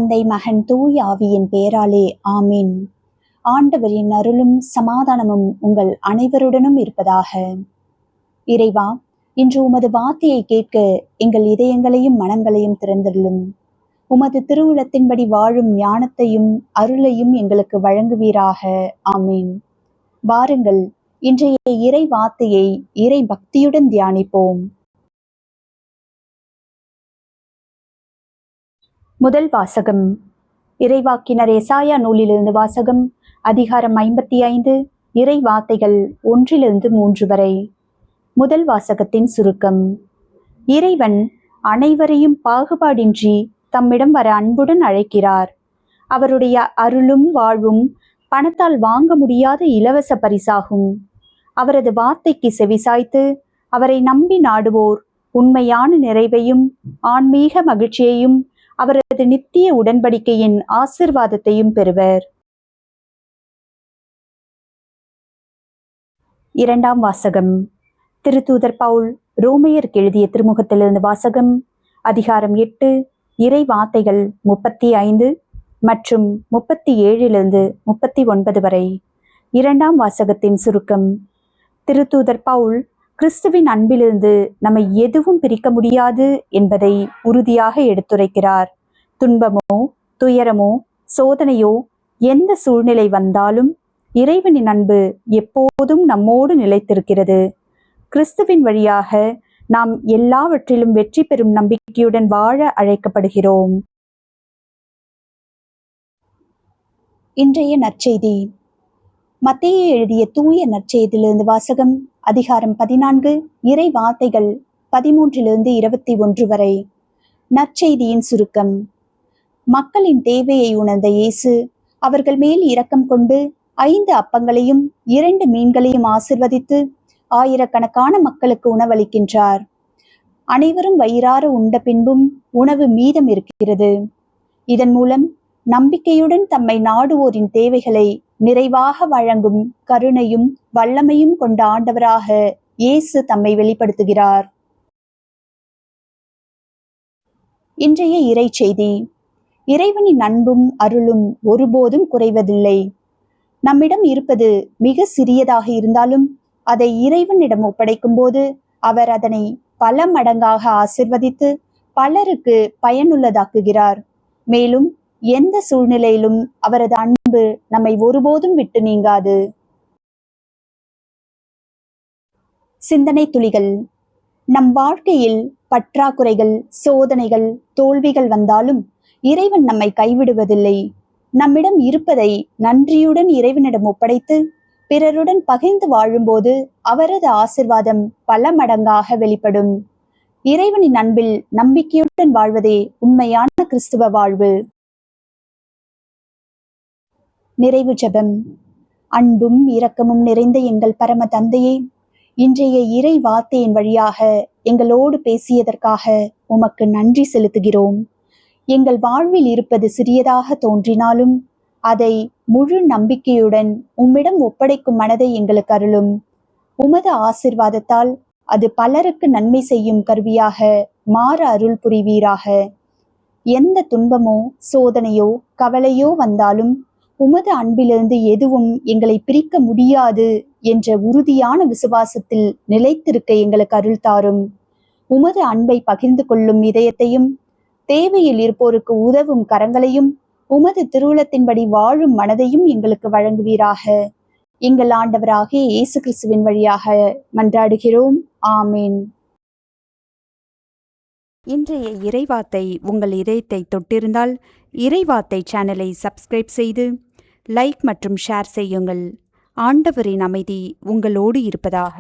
தந்தை, மகன், தூய ஆவியின் பெயராலே ஆமீன். ஆண்டவரின் அருளும் சமாதானமும் உங்கள் அனைவருடனும் இருப்பதாக. இறைவா, இன்று உமது வார்த்தையை கேட்க எங்கள் இதயங்களையும் மனங்களையும் திறந்தருளும். உமது திருவுளத்தின்படி வாழும் ஞானத்தையும் அருளையும் எங்களுக்கு வழங்குவீராக. ஆமீன். வாருங்கள், இன்றைய இறை வார்த்தையை இறை பக்தியுடன் தியானிப்போம். முதல் வாசகம் இறைவாக்கினர் எசாயா நூலிலிருந்து வாசகம். அதிகாரம் 55, இறை வார்த்தைகள் 1-3 வரை. முதல் வாசகத்தின் சுருக்கம். இறைவன் அனைவரையும் பாகுபாடின்றி தம்மிடம் வர அன்புடன் அழைக்கிறார். அவருடைய அருளும் வாழ்வும் பணத்தால் வாங்க முடியாத இலவச பரிசாகும். அவரது வார்த்தைக்கு செவிசாய்த்து அவரை நம்பி நாடுவோர் உண்மையான நிறைவையும் ஆன்மீக மகிழ்ச்சியையும் அவரது நித்திய உடன்படிக்கையின் ஆசிர்வாதத்தையும் பெறுவர். இரண்டாம் வாசகம். திருத்தூதர் பவுல் ரோமையருக்கு எழுதிய திருமுகத்திலிருந்து வாசகம். அதிகாரம் 8, இறை வார்த்தைகள் 35 மற்றும் 37-39 வரை. இரண்டாம் வாசகத்தின் சுருக்கம். திருத்தூதர் பவுல் கிறிஸ்துவின் அன்பிலிருந்து நம்மை எதுவும் பிரிக்க முடியாது என்பதை உறுதியாக எடுத்துரைக்கிறார். துன்பமோ துயரமோ சோதனையோ எந்த சூழ்நிலை வந்தாலும் இறைவனின் அன்பு எப்போதும் நம்மோடு நிலைத்திருக்கிறது. கிறிஸ்துவின் வழியாக நாம் எல்லாவற்றிலும் வெற்றி பெறும் நம்பிக்கையுடன் வாழ அழைக்கப்படுகிறோம். இன்றைய நற்செய்தி. மத்தேயு எழுதிய தூய நற்செய்தியிலிருந்து வாசகம். அதிகாரம் 14, இறை வார்த்தைகள் 13-21 வரை. நற்செய்தியின் சுருக்கம். மக்களின் தேவையை உணர்ந்த இயேசு அவர்கள் மேல் இரக்கம் கொண்டு 5 அப்பங்களையும் 2 மீன்களையும் ஆசிர்வதித்து ஆயிரக்கணக்கான மக்களுக்கு உணவளிக்கின்றார். அனைவரும் வயிறார உண்ட பின்பும் உணவு மீதம் இருக்கிறது. இதன் மூலம் நம்பிக்கையுடன் தம்மை நாடுவோரின் தேவைகளை நிறைவாக வழங்கும் கருணையும் வல்லமையும் கொண்ட ஆண்டவராக இயேசு தம்மை வெளிப்படுத்துகிறார். இன்றைய இறை செய்தி. இறைவனின் அன்பும் அருளும் ஒருபோதும் குறைவதில்லை. நம்மிடம் இருப்பது மிக சிறியதாக இருந்தாலும் அதை இறைவனிடம் ஒப்படைக்கும் போது அவர் அதனை பல மடங்காக ஆசிர்வதித்து பலருக்கு பயனுள்ளதாக்குகிறார். மேலும் எந்த சூழ்நிலையிலும் அவரது அன்பு நம்மை ஒருபோதும் விட்டு நீங்காது. சிந்தனை துளிகள். நம் வாழ்க்கையில் பற்றாக்குறைகள், சோதனைகள், தோல்விகள் வந்தாலும் இறைவன் நம்மை கைவிடுவதில்லை. நம்மிடம் இருப்பதை நன்றியுடன் இறைவனிடம் ஒப்படைத்து பிறருடன் பகிர்ந்து வாழும்போது அவரது ஆசிர்வாதம் பல மடங்காக வெளிப்படும். இறைவனின் அன்பில் நம்பிக்கையுடன் வாழ்வதே உண்மையான கிறிஸ்துவ வாழ்வு. நிறைவு ஜெபம். அன்பும் இரக்கமும் நிறைந்த எங்கள் பரம தந்தையே, இன்றைய இறை வார்த்தையின் வழியாக எங்களோடு பேசியதற்காக உமக்கு நன்றி செலுத்துகிறோம். எங்கள் வாழ்வில் இருப்பது சிறியதாக தோன்றினாலும் அதை முழு நம்பிக்கையுடன் உம்மிடம் ஒப்படைக்கும் மனதை எங்களுக்கு அருளும். உமது ஆசிர்வாதத்தால் அது பலருக்கு நன்மை செய்யும் கருவியாக மாற அருள் புரிவீராக. எந்த துன்பமோ சோதனையோ கவலையோ வந்தாலும் உமது அன்பிலிருந்து எதுவும் எங்களை பிரிக்க முடியாது என்ற உறுதியான விசுவாசத்தில் நிலைத்திருக்க எங்களுக்கு அருள் தாரும். உமது அன்பை பகிர்ந்து கொள்ளும் இதயத்தையும் தேவையில் இருப்போருக்கு உதவும் கரங்களையும் உமது திருவுளத்தின்படி வாழும் மனதையும் எங்களுக்கு வழங்குவீராக. எங்கள் ஆண்டவராகிய இயேசு கிறிஸ்துவின் வழியாக மன்றாடுகிறோம். ஆமீன். இன்றைய இறைவார்த்தை உங்கள் இதயத்தை தொட்டிருந்தால் இறைவார்த்தை சேனலை சப்ஸ்கிரைப் செய்து லைக் மற்றும் ஷேர் செய்யுங்கள். ஆண்டவரின் அமைதி உங்களோடு இருப்பதாக.